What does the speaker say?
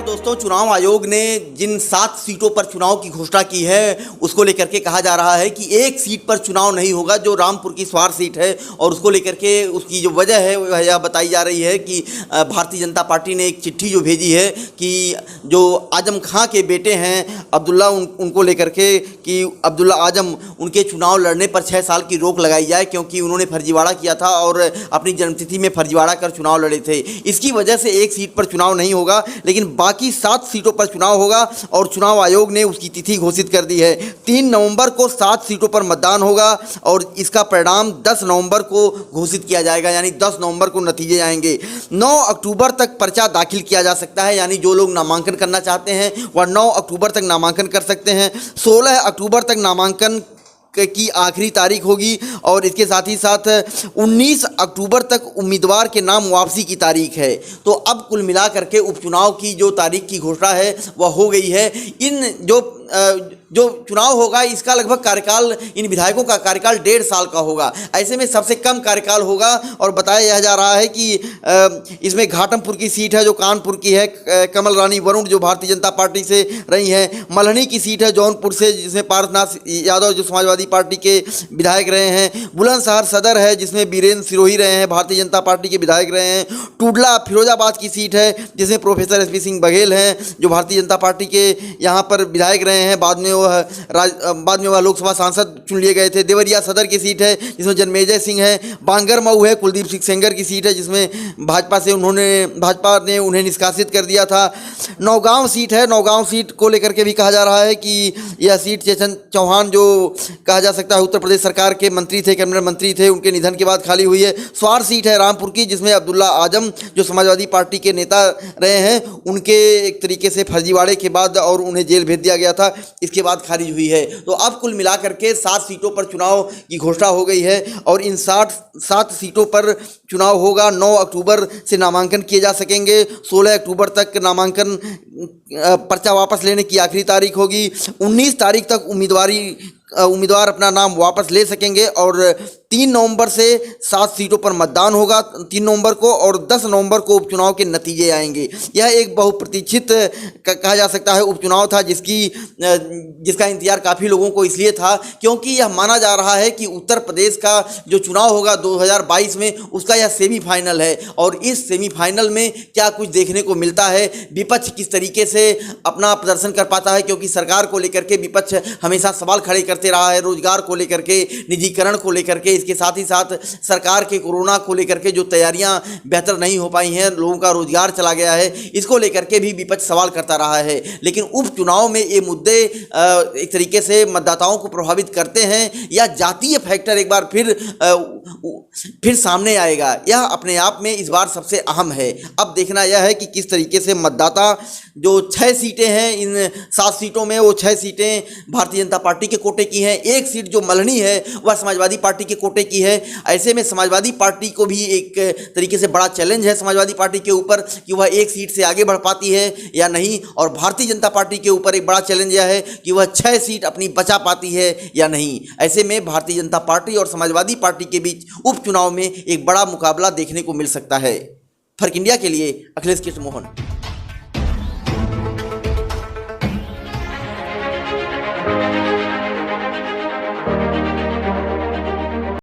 दोस्तों, चुनाव आयोग ने जिन 7 सीटों पर चुनाव की घोषणा की है उसको लेकर के कहा जा रहा है कि एक सीट पर चुनाव नहीं होगा, जो रामपुर की स्वार सीट है। और उसको लेकर के उसकी जो वजह है वह यह बताई जा रही है कि भारतीय जनता पार्टी ने एक चिट्ठी जो भेजी है कि जो आजम खां के बेटे हैं अब्दुल्ला, उनको लेकर के कि अब्दुल्ला आजम, उनके चुनाव लड़ने पर 6 साल की रोक लगाई जाए, क्योंकि उन्होंने फर्जीवाड़ा किया था और अपनी जन्मतिथि में फर्जीवाड़ा कर चुनाव लड़े थे। इसकी वजह से एक सीट पर चुनाव नहीं होगा, लेकिन बाकी 7 सीटों पर चुनाव होगा। और चुनाव आयोग ने उसकी तिथि घोषित कर दी है। 3 नवंबर को 7 सीटों पर मतदान होगा और इसका परिणाम 10 नवंबर को घोषित किया जाएगा, यानी 10 नवंबर को नतीजे आएंगे। 9 अक्टूबर तक पर्चा दाखिल किया जा सकता है, यानी जो लोग नामांकन करना चाहते हैं वह 9 अक्टूबर तक नामांकन कर सकते हैं। 16 अक्टूबर तक नामांकन की आखिरी तारीख होगी और इसके साथ ही साथ 19 अक्टूबर तक उम्मीदवार के नाम वापसी की तारीख है। तो अब कुल मिला करके उपचुनाव की जो तारीख की घोषणा है वह हो गई है। इन जो चुनाव होगा इसका लगभग कार्यकाल, इन विधायकों का कार्यकाल 1.5 साल का होगा। ऐसे में सबसे कम कार्यकाल होगा और बताया यह जा रहा है कि इसमें घाटमपुर की सीट है जो कानपुर की है, कमल रानी वरुण जो भारतीय जनता पार्टी से रही हैं। मल्हनी की सीट है जौनपुर से, जिसमें पार्थनाथ यादव जो समाजवादी पार्टी के विधायक रहे हैं। बुलंदशहर सदर है जिसमें बीरेंद्र सिरोही रहे हैं, भारतीय जनता पार्टी के विधायक रहे हैं। टुडला फिरोजाबाद की सीट है जिसमें प्रोफेसर एसपी सिंह बघेल हैं जो भारतीय जनता पार्टी के यहाँ पर विधायक रहे हैं। बाद में वह लोकसभा सांसद चुन लिए गए थे। देवरिया सदर की सीट है जिसमें जन्मेजय सिंह है। बांगर मऊ है, कुलदीप सिंह सेंगर की सीट है जिसमें भाजपा ने उन्हें निष्कासित कर दिया था। नौगांव सीट है, नौगांव सीट को लेकर के भी कहा जा रहा है कि यह सीट चेतन चौहान जो कहा जा सकता है उत्तर प्रदेश सरकार के मंत्री थे, कैबिनेट मंत्री थे, उनके निधन के बाद खाली हुई है। स्वार सीट है रामपुर की जिसमें अब्दुल्ला आजम जो समाजवादी पार्टी के नेता रहे हैं, उनके एक तरीके से फर्जीवाड़े के बाद और उन्हें जेल भेज दिया गया था, इसके बाद खारिज हुई है। तो अब कुल मिलाकर के 7 सीटों पर चुनाव की घोषणा हो गई है और इन 7 सीटों पर चुनाव होगा। 9 अक्टूबर से नामांकन किए जा सकेंगे। 16 अक्टूबर तक नामांकन पर्चा वापस लेने की आखिरी तारीख होगी। 19 तारीख तक उम्मीदवार अपना नाम वापस ले सकेंगे और 3 नवंबर से 7 सीटों पर मतदान होगा 3 नवंबर को, और 10 नवंबर को उपचुनाव के नतीजे आएंगे। यह एक बहुप्रतीक्षित कहा जा सकता है उपचुनाव था जिसका इंतजार काफ़ी लोगों को इसलिए था क्योंकि यह माना जा रहा है कि उत्तर प्रदेश का जो चुनाव होगा 2022 में उसका यह सेमीफाइनल है। और इस सेमीफाइनल में क्या कुछ देखने को मिलता है, विपक्ष किस तरीके से अपना प्रदर्शन कर पाता है, क्योंकि सरकार को लेकर के विपक्ष हमेशा सवाल खड़े करते रहा है, रोजगार को लेकर के, निजीकरण को लेकर के, इसके साथ ही साथ सरकार के कोरोना को लेकर के जो तैयारियां बेहतर नहीं हो पाई हैं, लोगों का रोजगार चला गया है, इसको लेकर के भी विपक्ष सवाल करता रहा है। लेकिन उपचुनाव में ये मुद्दे एक तरीके से मतदाताओं को प्रभावित करते हैं या जातीय फैक्टर एक बार फिर सामने आएगा, यह अपने आप में इस बार सबसे अहम है। अब देखना यह है कि किस तरीके से मतदाता जो 6 सीटें हैं, इन 7 सीटों में वो 6 सीटें भारतीय जनता पार्टी के कोटे की हैं, 1 सीट जो मल्हनी है वह समाजवादी पार्टी के कोटे की है। ऐसे में समाजवादी पार्टी को भी एक तरीके से बड़ा चैलेंज है समाजवादी पार्टी के ऊपर कि वह 1 सीट से आगे बढ़ पाती है या नहीं, और भारतीय जनता पार्टी के ऊपर एक बड़ा चैलेंज यह है कि वह 6 सीट अपनी बचा पाती है या नहीं। ऐसे में भारतीय जनता पार्टी और समाजवादी पार्टी के बीच उपचुनाव में एक बड़ा मुकाबला देखने को मिल सकता है। फर्क इंडिया के लिए अखिलेश कृष्ण मोहन।